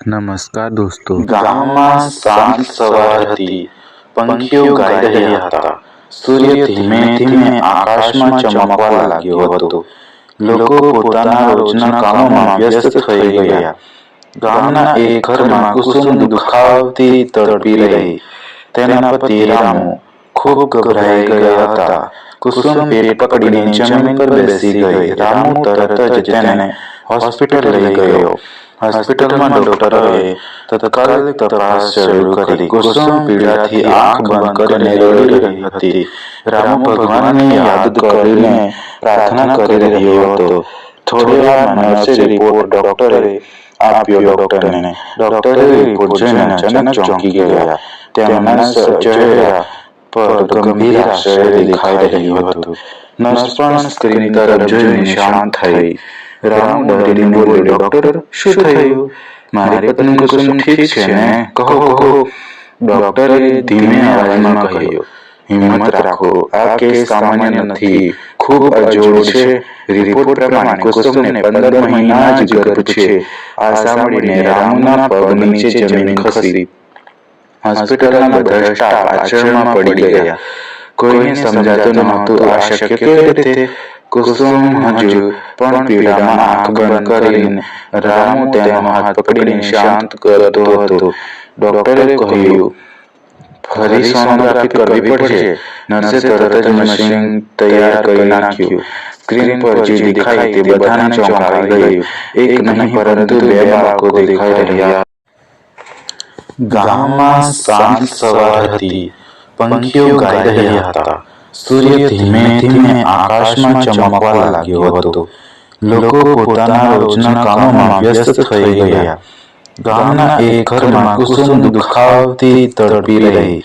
નમસ્કાર દોસ્તો, ગામમાં શાંત સવાર હતી. પંખીઓ ગાઈ રહ્યા હતા. સૂર્ય ધીમે ધીમે આકાશમાં ચમકવા લાગ્યો હતો. લોકો પોતાના રોજના કામોમાં વ્યસ્ત થઈ ગયા. ગામના એક ઘરમાં કુસુમ દુખાવતી તડપી રહી. તેના પતિ રામુ ખૂબ ગભરાઈ ગયા હતા. કુસુમ પેટ પકડીને જમીન પર બેસી ગઈ. રામુ તરત જ તેને હોસ્પિટલ લઈ ગયો. હોસ્પિટલમાં ડોક્ટરોએ તત્કાલ તપાસ શરૂ કરી. કુસુમ પીડાથી આંખ બંધ કરીને રડી રહી હતી. રામુ ભગવાનને યાદ કરીને પ્રાર્થના કરી રહ્યો હતો. થોડી વારમાં નર્સે રિપોર્ટ ડોક્ટરે આપ્યો ડોક્ટરને. ડોક્ટરે રિપોર્ટ જોઈને અચાનક ચોંકી ગયા. તેમના ચહેરા પર ગંભીર આશ્ચર્ય દેખાઈ રહ્યું હતું. નર્સ પણ સ્ક્રીન તરફ જોઈને શાંત થઈ. રામુ ડરીને બોલ્યો, ડોક્ટર, શું થયું? મારી પત્ની કુસુમ ઠીક છે ને? કહો કહો. ડોક્ટરે ધીમે અવાજમાં કહ્યું, હિંમત રાખો, આ કેસ સામાન્ય નથી, ખૂબ અજોડ છે. રિપોર્ટ પ્રમાણે કુસુમને 15 મહિના જ ગર્ભ છે. આ સાંભળીને રામુના પગ નીચે જમીન ખસી. હોસ્પિટલના બધા સ્ટાફ આશ્ચર્યમાં પડી ગયા. કોઈને સમજાતું નહોતું આ શક્ય કેવી રીતે. કુસુમ હજુ પણ પીડામાં આંખ બંધ કરીને રામુ તેનો હાથ પકડીને શાંત કરતો હતો. ડોક્ટરે કહ્યું, ફરી સોનોગ્રાફી કરવી પડશે. નર્સે તરત જ મશીન તૈયાર કરી નાખ્યું. સ્ક્રીન પર જે દેખાય તે બધાને ચોંકાવી ગયું. એક નહીં પરંતુ 2 બાળકો દેખાઈ રહ્યા. ગામમાં શાંત સવાર હતી. પંખીઓ ગાઈ રહ્યા હતા. સૂર્ય ધીમે ધીમે આકાશમાં ચમકવા લાગ્યો હતો. લોકો પોતાના રોજના કામોમાં વ્યસ્ત થઈ ગયા. ગામના એક ઘરમાં કુસુમ દુખાવતી તડપી રહી.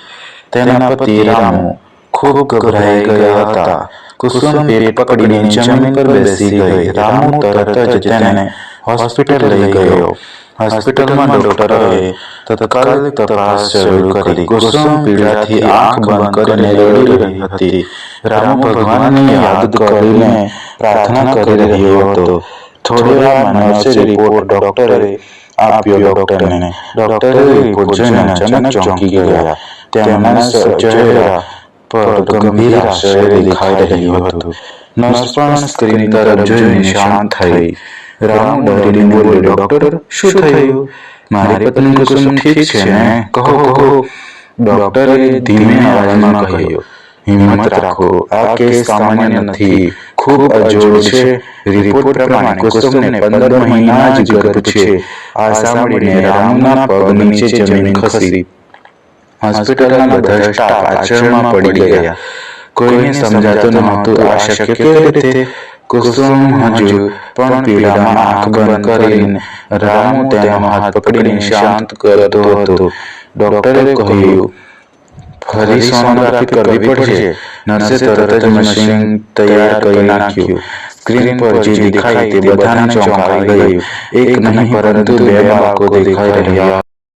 તેના પતિ રામુ ખૂબ ગભરાઈ ગયા હતા. કુસુમ પેટ પકડીને જમીન પર બેસી ગઈ. રામુ તરત જ તેને હોસ્પિટલ લઈ ગયો. હોસ્પિટલમાં ડોક્ટરોએ તત્કાલ તપાસ શરૂ કરી. કુસુમ પીડાથી આંખ બંધ કરીને રડી રહી હતી. રામુ ભગવાનને યાદ કરીને પ્રાર્થના કરી રહ્યો હતો. થોડી વારમાં નર્સે રિપોર્ટ ડોક્ટરે આપ્યો ડોક્ટરને. ડોક્ટરે રિપોર્ટ જોઈને અચાનક ચોંકી ગયા. તેમના ચહેરા પર ગંભીર આશ્ચર્ય દેખાઈ રહ્યું હતું. નર્સ પણ સ્ક્રીન તરફ જોઈને શાંત થઈ. રામુ ડરીને બોલ્યો, ડોક્ટર, શું થયું? મારી પત્ની કુસુમ ઠીક છે ને? કહો કહો. ડોક્ટરે ધીમે અવાજમાં કહ્યું, હિંમત રાખો, આ કેસ સામાન્ય નથી, ખૂબ અજોડ છે. રિપોર્ટ પ્રમાણે કુસુમને 15 મહિના જ ગર્ભ છે. આ સાંભળીને રામુના પગ નીચે જમીન ખસી. હોસ્પિટલના બધા સ્ટાફ આશ્ચર્યમાં પડી ગયા. કોઈને સમજાતું નહોતું આ શક્ય કેવી રીતે. કુસુમ હજુ પણ પીડામાં આંખ બંધ કરીને રામુ તેનો હાથ પકડીને શાંત કરતો હતો. ડોક્ટરે કહ્યું, ફરી સોનોગ્રાફી કરવી પડશે. નર્સે તરત જ મશીન તૈયાર કરી નાખ્યું. સ્ક્રીન પર જે દેખાય તે બધાને ચોંકાવી ગયું. એક નહીં પરંતુ 2 બાળકો દેખાઈ રહ્યા.